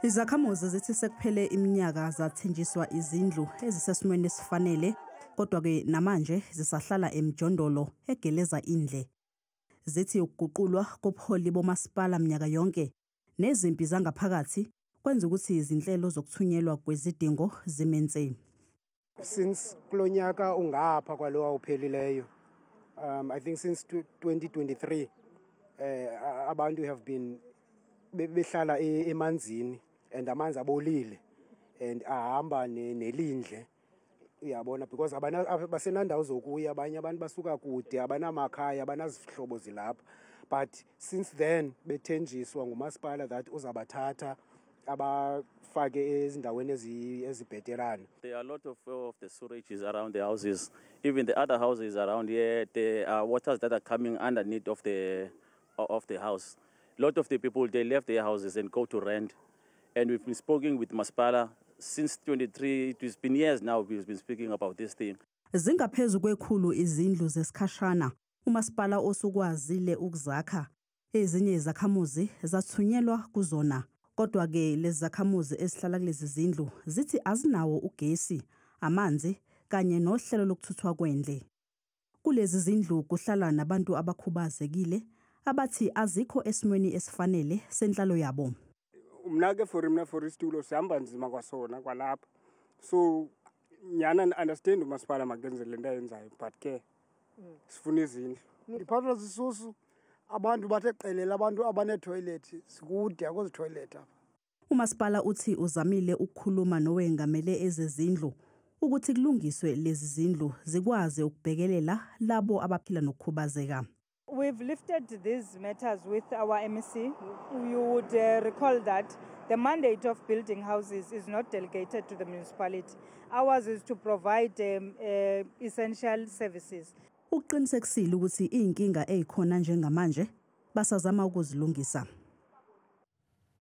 Izakhamuzi zithi sekuphele iminyaka zathenjiswa izindlu ezisesimweni esifanele, kodwa-ke namanje zisahlala emjondolo egeleza indle. Zithi ukuguqulwa kobuholi bomasipala minyaka yonke nezimpi zangaphakathi kwenza ukuthi izinhlelo zokuthunyelwa kwezidingo zimenze. Since kulonyaka ungapha kwalowa uphelileyo, I think since 2023, abantu have been behlala emanzini and amanzi abolile and ahamba nelindle. Uyabona, because basenandawo zokuya, abanye abantu basuka kude, abanamakhaya, abanazihlobo zilapha. But since then bethenjiswa ngumasipala that uzabathatha abafake ezindaweni ezibheterana. There are a lot of the sewages around the houses. Even the other houses around here, there are waters that are coming underneath of the house. A lot of the people, they left their houses and go to rent. And we've been speaking with Masipala since 23. It's been years now we've been speaking about this thing. Zingaphezu kwekhulu izindlu zesikhashana umasipala osukwazile ukuzakha. Ezinye izakhamuzi zathunyelwa kuzona. Kodwa-ke lezi zakhamuzi ezihlala kulezi zindlu zithi azinawo ugesi, amanzi kanye nohlelo lokuthuthwa kwendle. Kulezi zindlu kuhlala nabantu abakhubazekile abathi azikho esimweni esifanele senhlalo yabo. Umnake for isitulo sihamba nzima kwasona kwalapha. So nyana understand umasipala makenze lento ayenzayo, but ke sifuna izindlu. Iphathwa sisusu, abantu bathe qelela, abantu abane-toilet sikude akuzitoilet apha. Umasipala uthi uzamile ukukhuluma nowengamele ezezindlu ukuthi kulungiswe lezi zindlu zikwazi ukubhekelela labo abaphila nokukhubazeka. We've lifted these matters with our MEC. You would recall that the mandate of building houses is not delegated to the municipality. Ours is to provide essential services. Uqinisekisile ukuthi inkinga ezikhona njengamanje basazama ukuzilungisa.